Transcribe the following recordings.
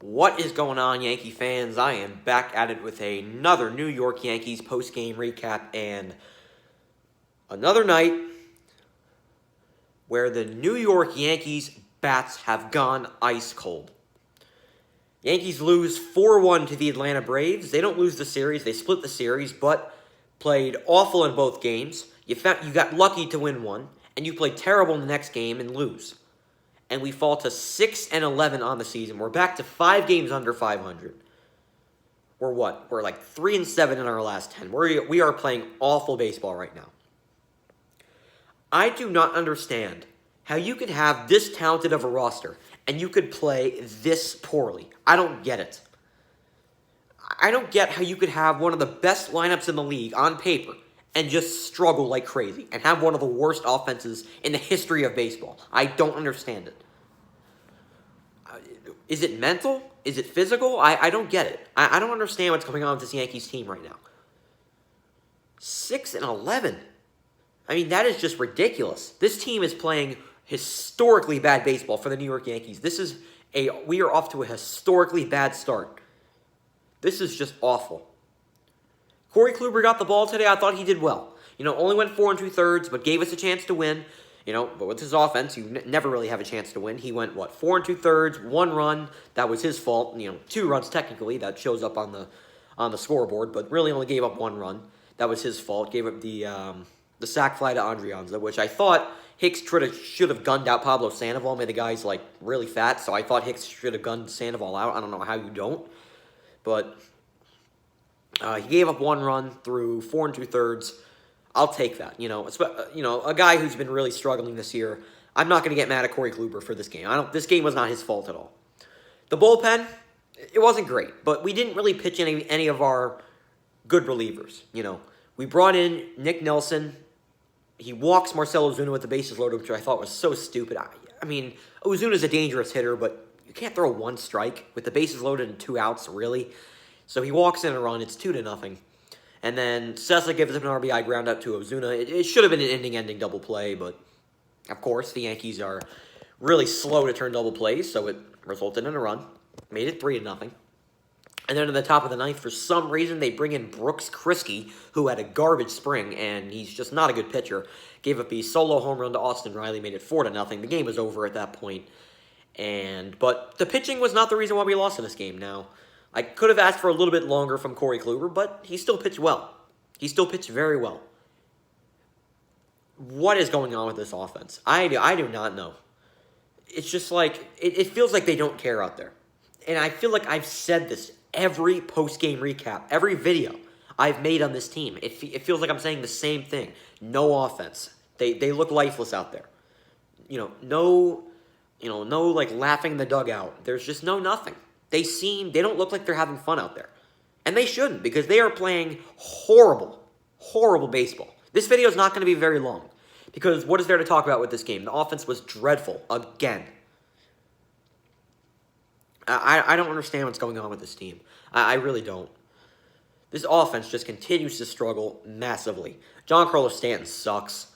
What is going on, Yankee fans? I am back at it with another New York Yankees post-game recap and another night where the New York Yankees bats have gone ice cold. Yankees lose 4-1 to the Atlanta Braves. They don't lose the series. They split the series, but played awful in both games. You got lucky to win one, and you played terrible in the next game and lose. And we fall to 6-11 on the season. We're back to 5 games under 500. We're what? We're like 3-7 in our last 10. We are playing awful baseball right now. I do not understand how you could have this talented of a roster and you could play this poorly. I don't get it. I don't get how you could have one of the best lineups in the league on paper and just struggle like crazy and have one of the worst offenses in the history of baseball. I don't understand it. Is it mental? Is it physical? I don't get it. I don't understand what's going on with this Yankees team right now. 6-11. I mean, that is just ridiculous. This team is playing historically bad baseball for the New York Yankees. We are off to a historically bad start. This is just awful. Corey Kluber got the ball today. I thought he did well. Only went 4 2/3, but gave us a chance to win. But with his offense, you never really have a chance to win. He went, 4 2/3, 1 run. That was his fault. 2 runs technically. That shows up on the scoreboard, but really only gave up 1 run. That was his fault. Gave up the sac fly to Andrianza, which I thought Hicks should have gunned out Pablo Sandoval. I mean, the guy's really fat, so I thought Hicks should have gunned Sandoval out. I don't know how you don't, but he gave up 1 run through 4 2/3. I'll take that. A guy who's been really struggling this year. I'm not going to get mad at Corey Kluber for this game. This game was not his fault at all. The bullpen, it wasn't great, but we didn't really pitch any of our good relievers. We brought in Nick Nelson. He walks Marcell Ozuna with the bases loaded, which I thought was so stupid. I mean, Ozuna's a dangerous hitter, but you can't throw 1 strike with the bases loaded and 2 outs, really. So he walks in a run. It's 2-0. And then Sessa gives up an RBI ground out to Ozuna. It should have been an inning-ending double play, but of course the Yankees are really slow to turn double plays, so it resulted in a run. Made it 3-0. And then in the top of the 9th, for some reason, they bring in Brooks Kriske, who had a garbage spring, and he's just not a good pitcher. Gave up a solo home run to Austin Riley, made it 4-0. The game was over at that point. But the pitching was not the reason why we lost in this game. Now, I could have asked for a little bit longer from Corey Kluber, but he still pitched well. He still pitched very well. What is going on with this offense? I do not know. It's just it feels like they don't care out there. And I feel like I've said this every post-game recap, every video I've made on this team. It feels like I'm saying the same thing. No offense. They look lifeless out there. No laughing in the dugout. There's just nothing. They don't look like they're having fun out there. And they shouldn't, because they are playing horrible, horrible baseball. This video is not going to be very long, because what is there to talk about with this game? The offense was dreadful again. I don't understand what's going on with this team. I really don't. This offense just continues to struggle massively. Giancarlo Stanton sucks.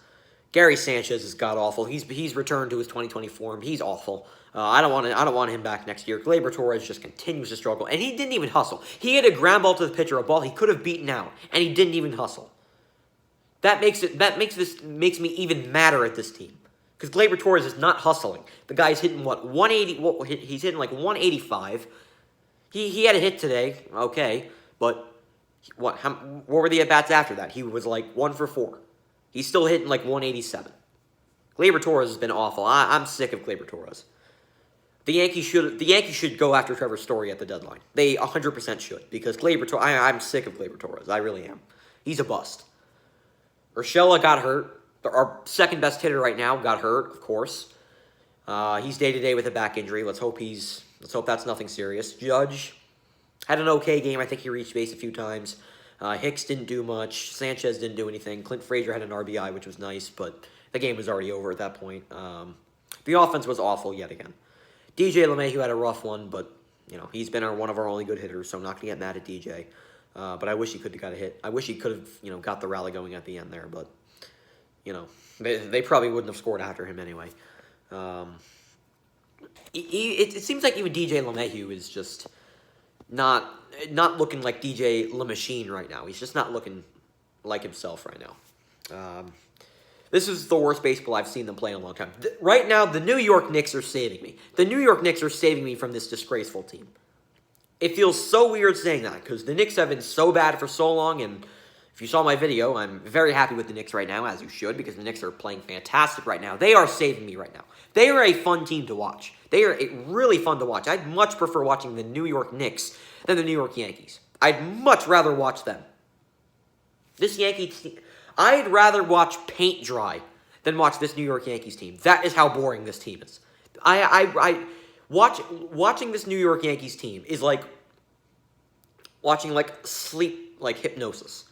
Gary Sanchez is god-awful. He's returned to his 2020 form. He's awful. I don't want him back next year. Gleyber Torres just continues to struggle, and he didn't even hustle. He had a ground ball to the pitcher, a ball he could have beaten out, and he didn't even hustle. That makes me even madder at this team, because Gleyber Torres is not hustling. The guy's hitting 180. He's hitting 185. He had a hit today, okay, but what were the at bats after that? He was 1 for 4. He's still hitting 187. Gleyber Torres has been awful. I'm sick of Gleyber Torres. The Yankees should go after Trevor Story at the deadline. They 100% should, because I'm sick of Gleyber Torres. I really am. He's a bust. Urshela got hurt. Our second best hitter right now got hurt, of course. He's day-to-day with a back injury. Let's hope that's nothing serious. Judge had an okay game. I think he reached base a few times. Hicks didn't do much. Sanchez didn't do anything. Clint Frazier had an RBI, which was nice, but the game was already over at that point. The offense was awful yet again. DJ LeMahieu had a rough one, but he's been one of our only good hitters, so I'm not going to get mad at DJ. But I wish he could have got a hit. I wish he could have got the rally going at the end there, but they probably wouldn't have scored after him anyway. It seems like even DJ LeMahieu is just not looking like DJ LeMachine right now. He's just not looking like himself right now. This is the worst baseball I've seen them play in a long time. Right now, the New York Knicks are saving me. The New York Knicks are saving me from this disgraceful team. It feels so weird saying that because the Knicks have been so bad for so long, and if you saw my video, I'm very happy with the Knicks right now, as you should, because the Knicks are playing fantastic right now. They are saving me right now. They are a fun team to watch. They are really fun to watch. I'd much prefer watching the New York Knicks than the New York Yankees. I'd much rather watch them. This Yankees team, I'd rather watch paint dry than watch this New York Yankees team. That is how boring this team is. Watching this New York Yankees team is like watching like sleep, like hypnosis.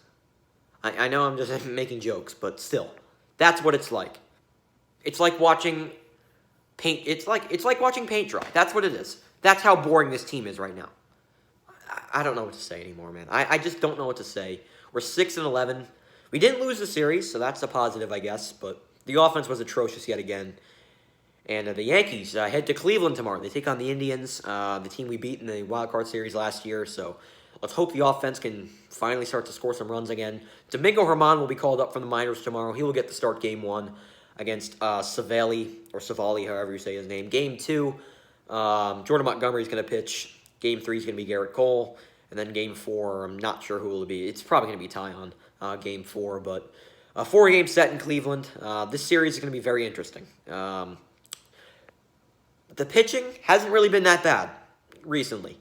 I know I'm just making jokes, but still, that's what it's like. It's like watching paint. It's like watching paint dry. That's what it is. That's how boring this team is right now. I don't know what to say anymore, man. I just don't know what to say. We're 6-11. We didn't lose the series, so that's a positive, I guess. But the offense was atrocious yet again. And the Yankees head to Cleveland tomorrow. They take on the Indians, the team we beat in the wild card series last year. So let's hope the offense can finally start to score some runs again. Domingo Germán will be called up from the minors tomorrow. He will get to start Game 1 against Savali, however you say his name. Game 2, Jordan Montgomery is going to pitch. Game 3 is going to be Garrett Cole. And then Game 4, I'm not sure who it will be. It's probably going to be Tyon, Game 4. But a 4-game set in Cleveland. This series is going to be very interesting. The pitching hasn't really been that bad recently.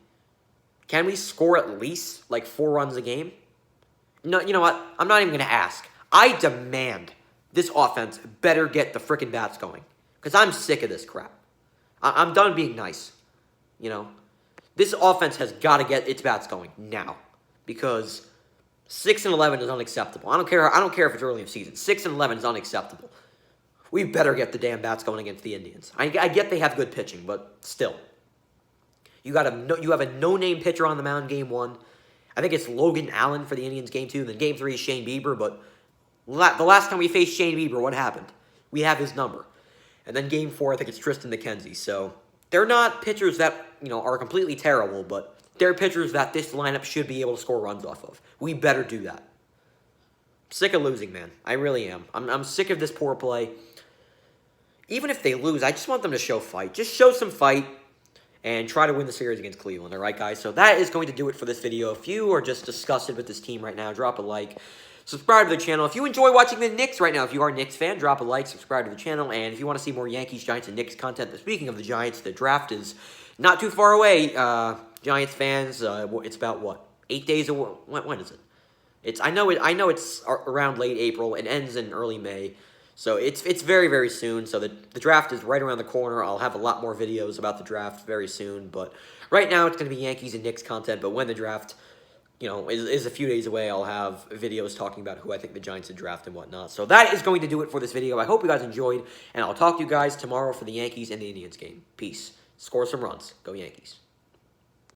Can we score at least like 4 runs a game? No, you know what? I'm not even going to ask. I demand this offense better get the frickin' bats going. Because I'm sick of this crap. I'm done being nice. You know? This offense has got to get its bats going now. Because 6-11 is unacceptable. I don't care if it's early in the season. 6-11 is unacceptable. We better get the damn bats going against the Indians. I get they have good pitching, but still. You have a no-name pitcher on the mound Game 1. I think it's Logan Allen for the Indians Game 2. Then Game 3 is Shane Bieber, but the last time we faced Shane Bieber, what happened? We have his number. And then Game 4, I think it's Tristan McKenzie. So they're not pitchers that are completely terrible, but they're pitchers that this lineup should be able to score runs off of. We better do that. Sick of losing, man. I really am. I'm sick of this poor play. Even if they lose, I just want them to show fight. Just show some fight and try to win the series against Cleveland. All right, guys? So that is going to do it for this video. If you are just disgusted with this team right now, drop a like. Subscribe to the channel. If you enjoy watching the Knicks right now, if you are a Knicks fan, drop a like, subscribe to the channel. And if you want to see more Yankees, Giants, and Knicks content, speaking of the Giants, the draft is not too far away. Giants fans, it's about, what, 8 days away? When is it? I know it's around late April. It ends in early May. So it's very, very soon. So the draft is right around the corner. I'll have a lot more videos about the draft very soon. But right now it's going to be Yankees and Knicks content. But when the draft, is a few days away, I'll have videos talking about who I think the Giants should draft and whatnot. So that is going to do it for this video. I hope you guys enjoyed. And I'll talk to you guys tomorrow for the Yankees and the Indians game. Peace. Score some runs. Go Yankees.